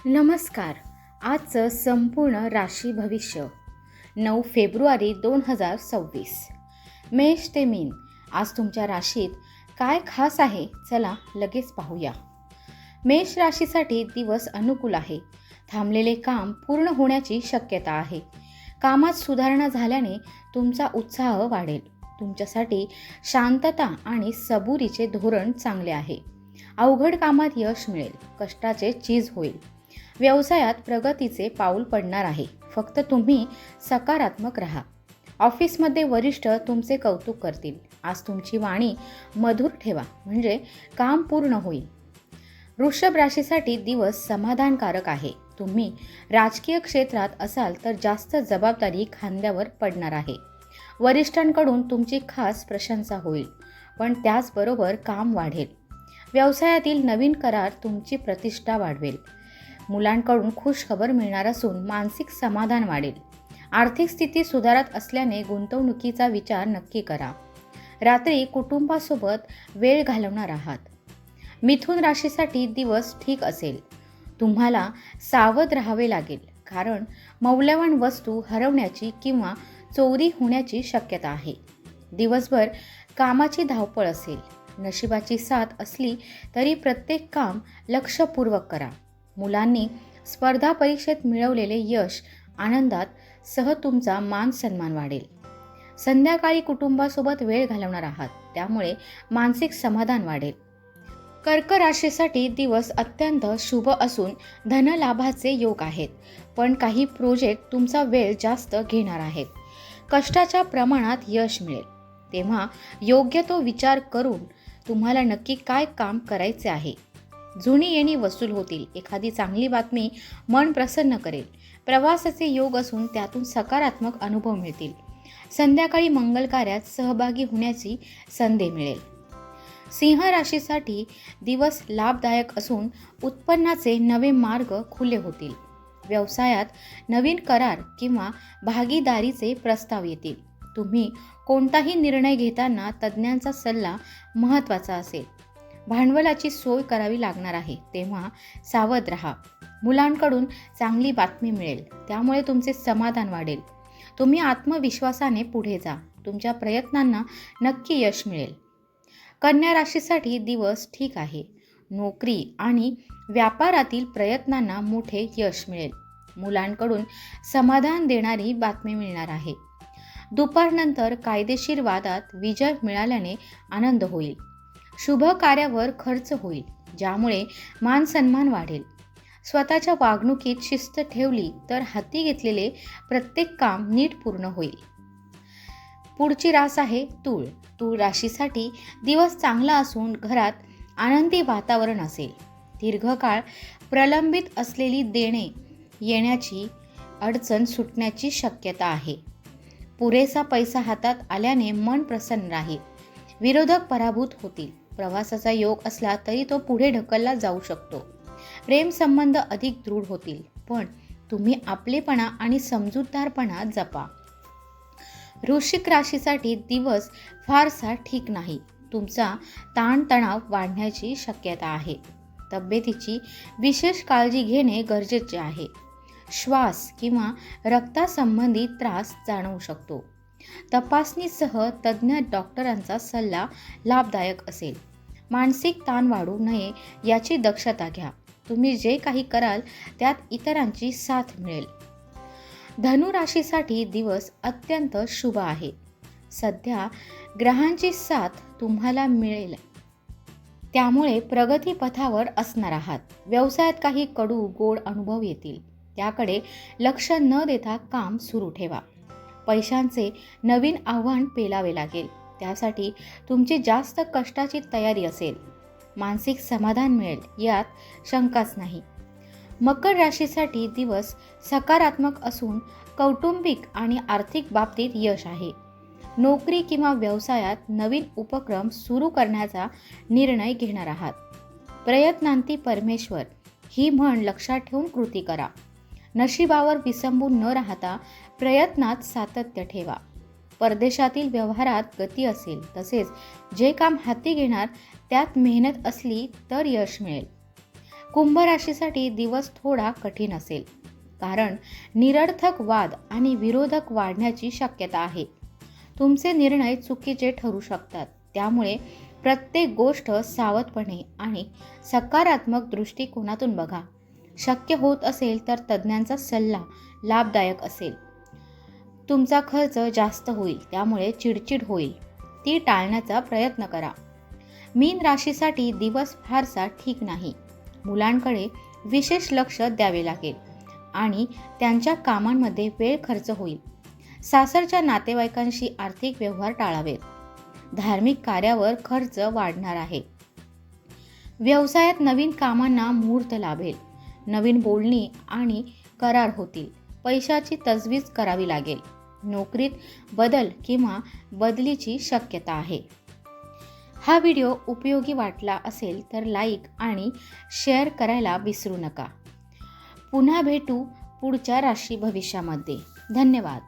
नमस्कार. आजचं संपूर्ण राशी भविष्य 9 फेब्रुवारी 2026. मेष ते मीन. आज तुमच्या राशीत काय खास आहे, चला लगेच पाहूया. मेष राशीसाठी दिवस अनुकूल आहे. थांबलेले काम पूर्ण होण्याची शक्यता आहे. कामात सुधारणा झाल्याने तुमचा उत्साह वाढेल. तुमच्यासाठी शांतता आणि सबुरीचे धोरण चांगले आहे. अवघड कामात यश मिळेल. कष्टाचे चीज होईल. व्यवसायात प्रगतीचे पाऊल पडणार आहे. फक्त तुम्ही सकारात्मक राहा. ऑफिसमध्ये वरिष्ठ तुमचे कौतुक करतील. आज तुमची वाणी मधुर ठेवा, म्हणजे काम पूर्ण होईल. वृषभ राशीसाठी दिवस समाधानकारक आहे. तुम्ही राजकीय क्षेत्रात असाल तर जास्त जबाबदारी खांद्यावर पडणार आहे. वरिष्ठांकडून तुमची खास प्रशंसा होईल, पण त्याचबरोबर काम वाढेल. व्यवसायातील नवीन करार तुमची प्रतिष्ठा वाढवेल. मुलांकडून खुश खबर मिळणार असून मानसिक समाधान वाढेल. आर्थिक स्थिती सुधारत असल्याने गुंतवणुकीचा विचार नक्की करा. रात्री कुटुंबासोबत वेळ घालवणार आहात. मिथुन राशीसाठी दिवस ठीक असेल. तुम्हाला सावध राहावे लागेल, कारण मौल्यवान वस्तू हरवण्याची किंवा चोरी होण्याची शक्यता आहे. दिवसभर कामाची धावपळ असेल. नशिबाची साथ असली तरी प्रत्येक काम लक्षपूर्वक करा. मुलांनी स्पर्धा परीक्षेत मिळवलेले यश आनंदात सह तुमचा मान सन्मान वाढेल. संध्याकाळी कुटुंबासोबत वेळ घालवणार आहात, त्यामुळे मानसिक समाधान वाढेल. कर्क राशीसाठी दिवस अत्यंत शुभ असून धनलाभाचे योग आहेत, पण काही प्रोजेक्ट तुमचा वेळ जास्त घेणार आहेत. कष्टाच्या प्रमाणात यश मिळेल, तेव्हा योग्य तो विचार करून तुम्हाला नक्की काय काम करायचे आहे. जुनी येणी वसूल होतील. एखादी चांगली बातमी मन प्रसन्न करेल. प्रवासाचे योग असून त्यातून सकारात्मक अनुभव मिळतील. संध्याकाळी मंगल कार्यात सहभागी होण्याची संधी मिळेल. सिंह राशीसाठी दिवस लाभदायक असून उत्पन्नाचे नवे मार्ग खुले होतील. व्यवसायात नवीन करार किंवा भागीदारीचे प्रस्ताव येतील. तुम्ही कोणताही निर्णय घेताना तज्ज्ञांचा सल्ला महत्त्वाचा असेल. भांडवलाची सोय करावी लागणार आहे, तेव्हा सावध राहा. मुलांकडून चांगली बातमी मिळेल, त्यामुळे तुमचे समाधान वाढेल. तुम्ही आत्मविश्वासाने पुढे जा. तुमच्या प्रयत्नांना नक्की यश मिळेल. कन्या राशीसाठी दिवस ठीक आहे. नोकरी आणि व्यापारातील प्रयत्नांना मोठे यश मिळेल. मुलांकडून समाधान देणारी बातमी मिळणार आहे. दुपारनंतर कायदेशीर वादात विजय मिळाल्याने आनंद होईल. शुभ कार्यावर खर्च होईल, ज्यामुळे मान सन्मान वाढेल. स्वतःच्या वागणुकीत शिस्त ठेवली तर हाती घेतलेले प्रत्येक काम नीट पूर्ण होईल. पुढची रास आहे तूळ. तूळ राशीसाठी दिवस चांगला असून घरात आनंदी वातावरण असेल. दीर्घकाळ प्रलंबित असलेली देणे येण्याची अडचण सुटण्याची शक्यता आहे. पुरेसा पैसा हातात आल्याने मन प्रसन्न राहील. विरोधक पराभूत होतील. प्रवासाचा योग असला तरी तो पुढे ढकलला जाऊ शकतो. प्रेम संबंध अधिक दृढ होतील, पण तुम्ही आपलेपणा आणि समजूतदारपणा जपा. वृश्चिक राशीसाठी दिवस फारसा ठीक नाही. तुमचा ताणतणाव वाढण्याची शक्यता आहे. तब्येतीची विशेष काळजी घेणे गरजेचे आहे. श्वास किंवा रक्तासंबंधी त्रास जाणवू शकतो. तपासणीसह तज्ज्ञ डॉक्टरांचा सल्ला लाभदायक असेल. मानसिक ताण वाढू नये याची दक्षता घ्या. तुम्ही जे काही कराल त्यात इतरांची साथ मिळेल. धनु राशीसाठी दिवस अत्यंत शुभ आहे. सध्या ग्रहांची साथ तुम्हाला मिळेल, त्यामुळे प्रगतीपथावर असणार आहात. व्यवसायात काही कडू गोड अनुभव येतील, त्याकडे लक्ष न देता काम सुरू ठेवा. पैशांचे नवीन आव्हान पेलावे लागेल, त्यासाठी तुमची जास्त कष्टाची तयारी असेल. मानसिक समाधान मिळेल, यात शंकाच नाही. मकर राशीसाठी दिवस सकारात्मक असून कौटुंबिक आणि आर्थिक बाबतीत यश आहे. नोकरी किंवा व्यवसायात नवीन उपक्रम सुरू करण्याचा निर्णय घेणार आहात. प्रयत्नांती परमेश्वर ही म्हण लक्षात ठेवून कृती करा. नशिबावर विसंबून न राहता प्रयत्नात सातत्य ठेवा. परदेशातील व्यवहारात गती असेल, तसेच जे काम हाती घेणार त्यात मेहनत असली तर यश मिळेल. कुंभ राशीसाठी दिवस थोडा कठीण असेल, कारण निरर्थक वाद आणि विरोधक वाढण्याची शक्यता आहे. तुमचे निर्णय चुकीचे ठरू शकतात, त्यामुळे प्रत्येक गोष्ट सावधपणे आणि सकारात्मक दृष्टिकोनातून बघा. शक्य होत असेल तर तज्ज्ञांचा सल्ला लाभदायक असेल. तुमचा खर्च जास्त होईल, त्यामुळे चिडचिड होईल. ती टाळण्याचा प्रयत्न करा. मीन राशीसाठी दिवस फारसा ठीक नाही. मुलांकडे विशेष लक्ष द्यावे लागेल आणि त्यांच्या कामांमध्ये वेळ खर्च होईल. सासरच्या नातेवाईकांशी आर्थिक व्यवहार टाळावेत. धार्मिक कार्यावर खर्च वाढणार आहे. व्यवसायात नवीन कामांना मुहूर्त लाभेल. नवीन बोलणी आणि करार होतील. पैशाची तजवीज करावी लागेल. नोकरीत बदल किंवा बदलीची शक्यता आहे. हा व्हिडिओ उपयोगी वाटला असेल तर लाईक आणि शेअर करायला विसरू नका. पुन्हा भेटू पुढच्या राशी भविष्यामध्ये. धन्यवाद.